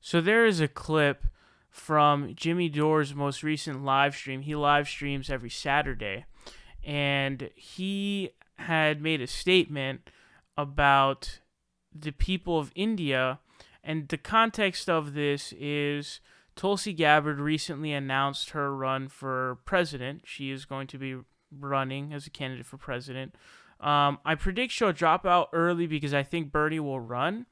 So there is a clip from Jimmy Dore's most recent live stream. He live streams every Saturday, and he had made a statement about the people of India. And the context of this is Tulsi Gabbard recently announced her run for president. She is going to be running as a candidate for president. I predict she'll drop out early because I think Bernie will run.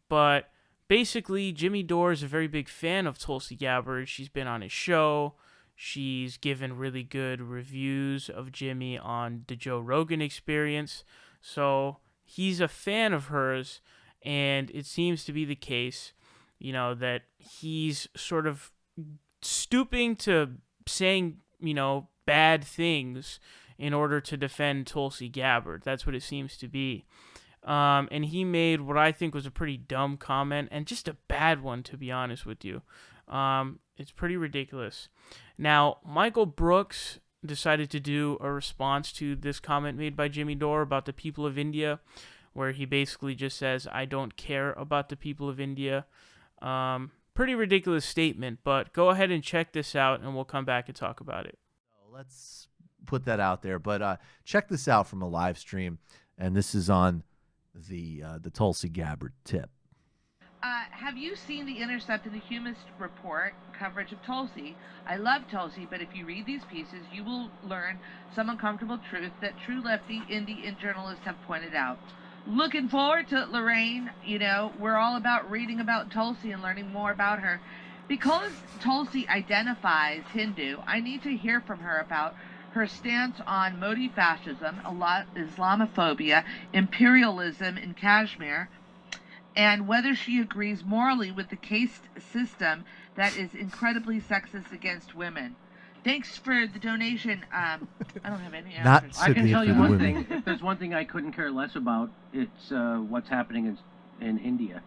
But basically, Jimmy Dore is a very big fan of Tulsi Gabbard. She's been on his show. She's given really good reviews of Jimmy on the Joe Rogan Experience. So he's a fan of hers, and it seems to be the case, that he's sort of stooping to saying, bad things in order to defend Tulsi Gabbard. That's what it seems to be. And he made what I think was a pretty dumb comment, and just a bad one, to be honest with you. It's pretty ridiculous. Now, Michael Brooks decided to do a response to this comment made by Jimmy Dore about the people of India, where he basically just says, I don't care about the people of India. Pretty ridiculous statement, but go ahead and check this out, and we'll come back and talk about it. Let's put that out there, but check this out from a live stream, and this is on the Tulsi Gabbard tip. Have you seen The Intercept and the Humanist Report coverage of Tulsi? I love Tulsi, but if you read these pieces, you will learn some uncomfortable truth that true lefty Indian journalists have pointed out. Looking forward to it, Lorraine. We're all about reading about Tulsi and learning more about her. Because Tulsi identifies Hindu, I need to hear from her about her stance on Modi fascism, Islamophobia, imperialism in Kashmir, and whether she agrees morally with the caste system that is incredibly sexist against women. Thanks for the donation. I don't have any answers. I can tell you one thing. If there's one thing I couldn't care less about, it's what's happening in India.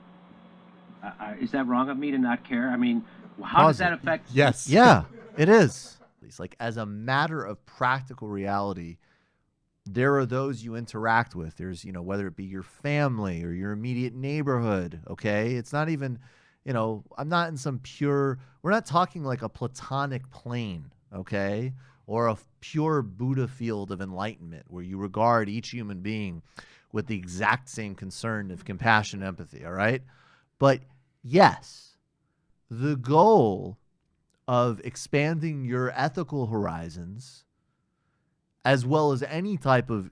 Is that wrong of me to not care? I mean, how does that affect... Yes. Yeah, it is. Like, as a matter of practical reality, there are those you interact with. There's, whether it be your family or your immediate neighborhood, okay? It's not even, I'm not in some pure, we're not talking like a platonic plane, okay? Or a pure Buddha field of enlightenment where you regard each human being with the exact same concern of compassion and empathy, all right? But yes, the goal of expanding your ethical horizons, as well as any type of,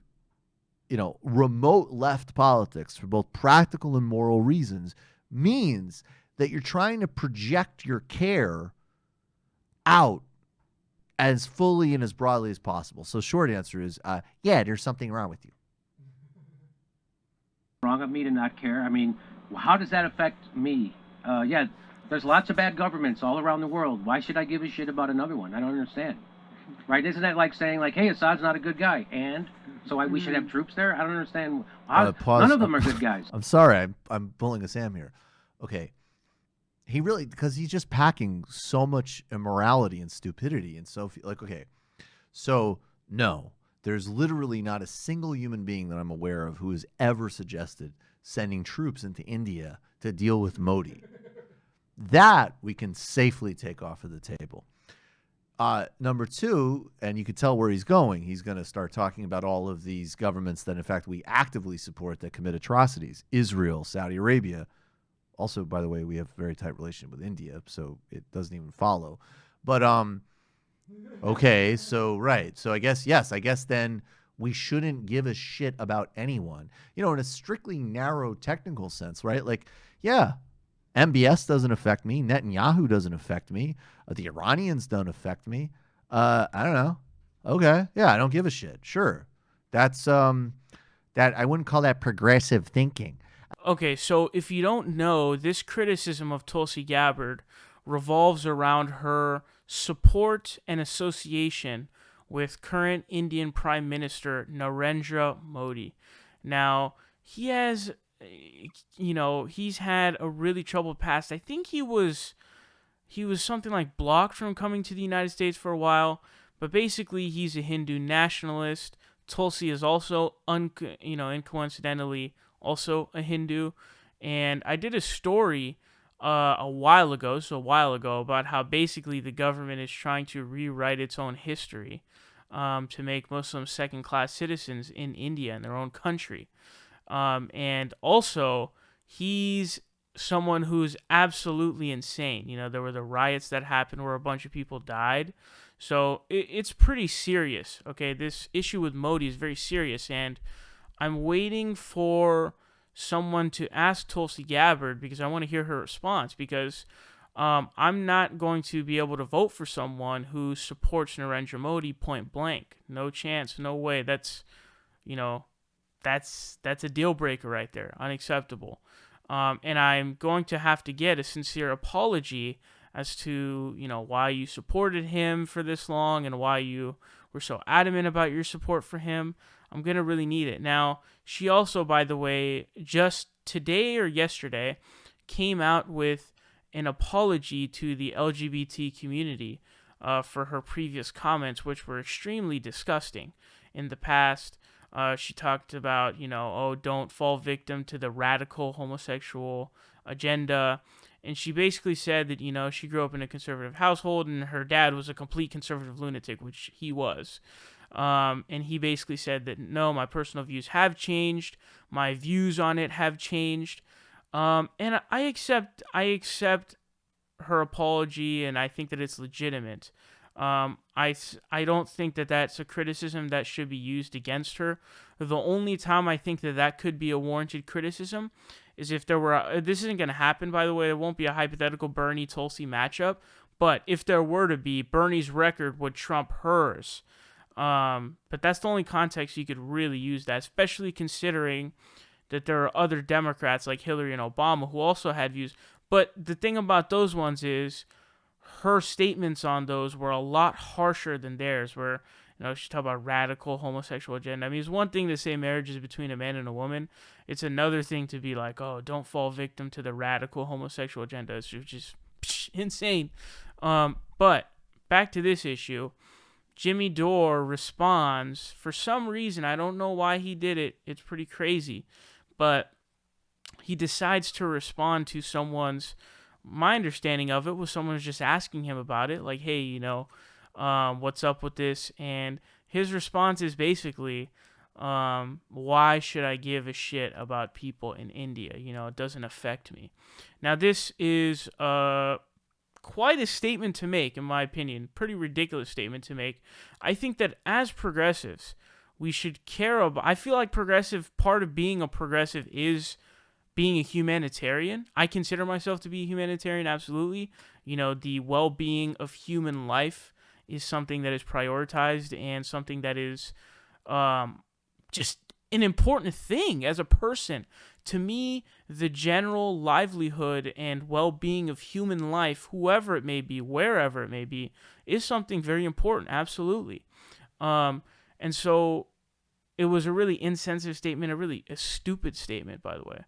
remote left politics for both practical and moral reasons, means that you're trying to project your care out as fully and as broadly as possible. So short answer is, yeah, there's something wrong with you. Wrong of me to not care? I mean, how does that affect me? Yeah, there's lots of bad governments all around the world. Why should I give a shit about another one? I don't understand. Right? Isn't that like saying, hey, Assad's not a good guy, and so we should have troops there? I don't understand. None of them are good guys. I'm sorry. I'm pulling a Sam here. Okay. He really, because he's just packing so much immorality and stupidity. And so, so no, there's literally not a single human being that I'm aware of who has ever suggested sending troops into India to deal with Modi. That we can safely take off of the table. Number two, and you can tell where he's going. He's going to start talking about all of these governments that, in fact, we actively support that commit atrocities. Israel, Saudi Arabia. Also, by the way, we have a very tight relationship with India, so it doesn't even follow. But, okay, so, right. So I guess, yes, then we shouldn't give a shit about anyone. In a strictly narrow technical sense, right? Like, yeah, MBS doesn't affect me. Netanyahu doesn't affect me. The Iranians don't affect me. I don't know. Okay. Yeah, I don't give a shit. Sure. That's that I wouldn't call that progressive thinking. Okay, so if you don't know, this criticism of Tulsi Gabbard revolves around her support and association with current Indian Prime Minister Narendra Modi. Now, he has, he's had a really troubled past. I think he was something like blocked from coming to the United States for a while, but basically he's a Hindu nationalist. Tulsi is also, incoincidentally, also a Hindu. And I did a story a while ago, about how basically the government is trying to rewrite its own history, to make Muslims second-class citizens in India, in their own country. And also, he's someone who's absolutely insane. There were the riots that happened where a bunch of people died. So it's pretty serious, okay? This issue with Modi is very serious, and I'm waiting for someone to ask Tulsi Gabbard, because I want to hear her response, because I'm not going to be able to vote for someone who supports Narendra Modi point blank. No chance, no way. That's a deal breaker right there. Unacceptable. And I'm going to have to get a sincere apology as to, why you supported him for this long and why you were so adamant about your support for him. I'm going to really need it. Now, she also, by the way, just today or yesterday, came out with an apology to the LGBT community for her previous comments, which were extremely disgusting. In the past, she talked about, don't fall victim to the radical homosexual agenda. And she basically said that, she grew up in a conservative household and her dad was a complete conservative lunatic, which he was. And he basically said that, no, my personal views have changed. My views on it have changed. And I accept her apology, and I think that it's legitimate. I don't think that that's a criticism that should be used against her. The only time I think that could be a warranted criticism is if there were, this isn't going to happen, by the way, there won't be a hypothetical Bernie-Tulsi matchup, but if there were to be, Bernie's record would trump hers. But that's the only context you could really use that, especially considering that there are other Democrats like Hillary and Obama who also had views. But the thing about those ones is her statements on those were a lot harsher than theirs, where, she talked about radical homosexual agenda. I mean, it's one thing to say marriage is between a man and a woman. It's another thing to be like, oh, don't fall victim to the radical homosexual agenda. It's just insane. But back to this issue. Jimmy Dore responds, for some reason, I don't know why he did it, it's pretty crazy, but he decides to respond to my understanding of it was someone was just asking him about it, like, hey, what's up with this? And his response is basically, why should I give a shit about people in India? It doesn't affect me. Now, this is quite a statement to make, in my opinion. Pretty ridiculous statement to make. I think that as progressives, we should care about... I feel like part of being a progressive is being a humanitarian. I consider myself to be a humanitarian, absolutely. The well-being of human life is something that is prioritized and something that is just an important thing as a person. To me, the general livelihood and well-being of human life, whoever it may be, wherever it may be, is something very important, absolutely. And so it was a really insensitive statement, a stupid statement, by the way.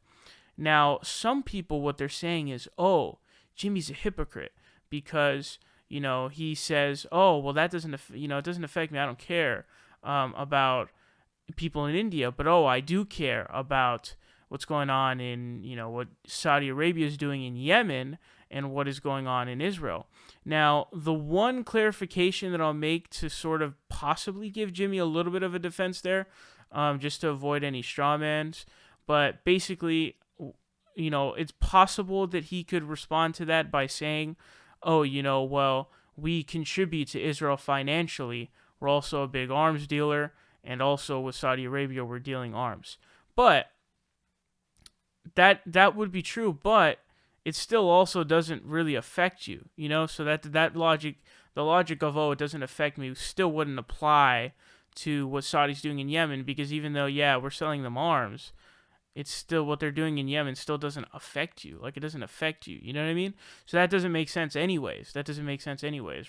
Now, some people, what they're saying is, oh, Jimmy's a hypocrite because, he says, oh, well, that doesn't, it doesn't affect me. I don't care about people in India, but, oh, I do care about what's going on in, what Saudi Arabia is doing in Yemen and what is going on in Israel. Now, the one clarification that I'll make to sort of possibly give Jimmy a little bit of a defense there, just to avoid any strawmans, but basically, it's possible that he could respond to that by saying, oh, well, we contribute to Israel financially. We're also a big arms dealer, and also with Saudi Arabia, we're dealing arms. But that would be true, but it still also doesn't really affect you, so that logic, the logic of, oh, it doesn't affect me, still wouldn't apply to what Saudi's doing in Yemen, because even though, yeah, we're selling them arms, it's still what they're doing in Yemen still doesn't affect you. Like, it doesn't affect you. You know what I mean? So that doesn't make sense anyways.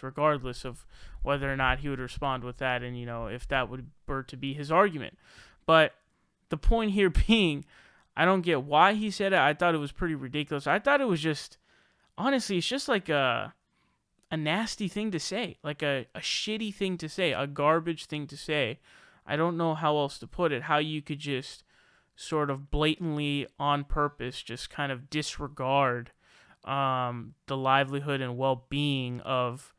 Regardless of whether or not he would respond with that and, if that were to be his argument. But the point here being, I don't get why he said it. I thought it was pretty ridiculous. I thought it was just, honestly, it's just like a nasty thing to say. Like a shitty thing to say. A garbage thing to say. I don't know how else to put it. How you could just sort of blatantly on purpose just kind of disregard the livelihood and well-being of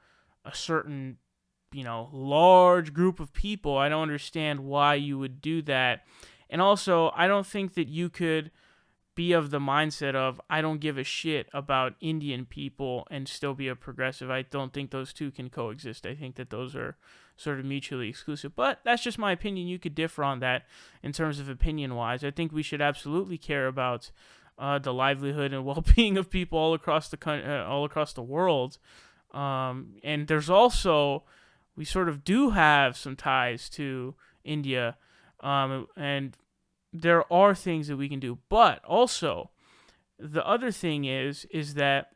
a certain, large group of people. I don't understand why you would do that. And also, I don't think that you could be of the mindset of, I don't give a shit about Indian people and still be a progressive. I don't think those two can coexist. I think that those are sort of mutually exclusive. But that's just my opinion. You could differ on that in terms of opinion-wise. I think we should absolutely care about the livelihood and well-being of people all across the world. And there's also, we sort of do have some ties to India, and there are things that we can do. But also, the other thing is that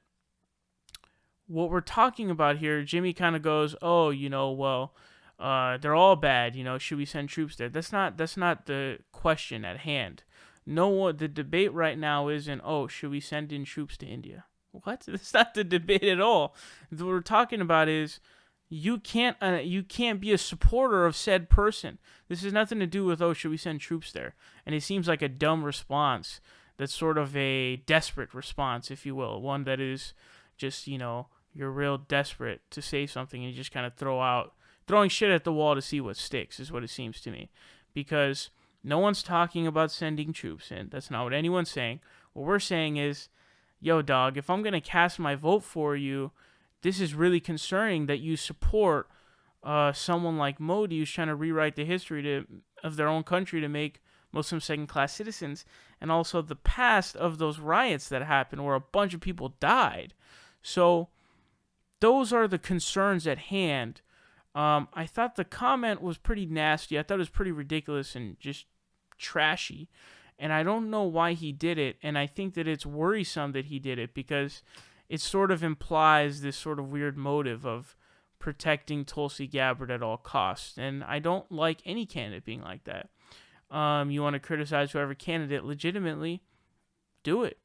what we're talking about here, Jimmy kind of goes, oh, they're all bad. Should we send troops there? That's not the question at hand. The debate right now isn't, oh, should we send in troops to India? What? That's not the debate at all. What we're talking about is, you can't be a supporter of said person. This has nothing to do with, oh, should we send troops there? And it seems like a dumb response. That's sort of a desperate response, if you will. One that is just, you're real desperate to say something and you just kind of throwing shit at the wall to see what sticks, is what it seems to me. Because no one's talking about sending troops in. That's not what anyone's saying. What we're saying is, yo, dog, if I'm going to cast my vote for you, this is really concerning that you support someone like Modi, who's trying to rewrite the history of their own country to make Muslims second-class citizens, and also the past of those riots that happened where a bunch of people died. So those are the concerns at hand. I thought the comment was pretty nasty. I thought it was pretty ridiculous and just trashy. And I don't know why he did it, and I think that it's worrisome that he did it because it sort of implies this sort of weird motive of protecting Tulsi Gabbard at all costs. And I don't like any candidate being like that. You want to criticize whoever candidate legitimately, do it.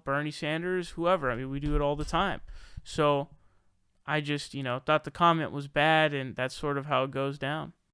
Bernie Sanders, whoever. I mean, we do it all the time. So I just, thought the comment was bad, and that's sort of how it goes down.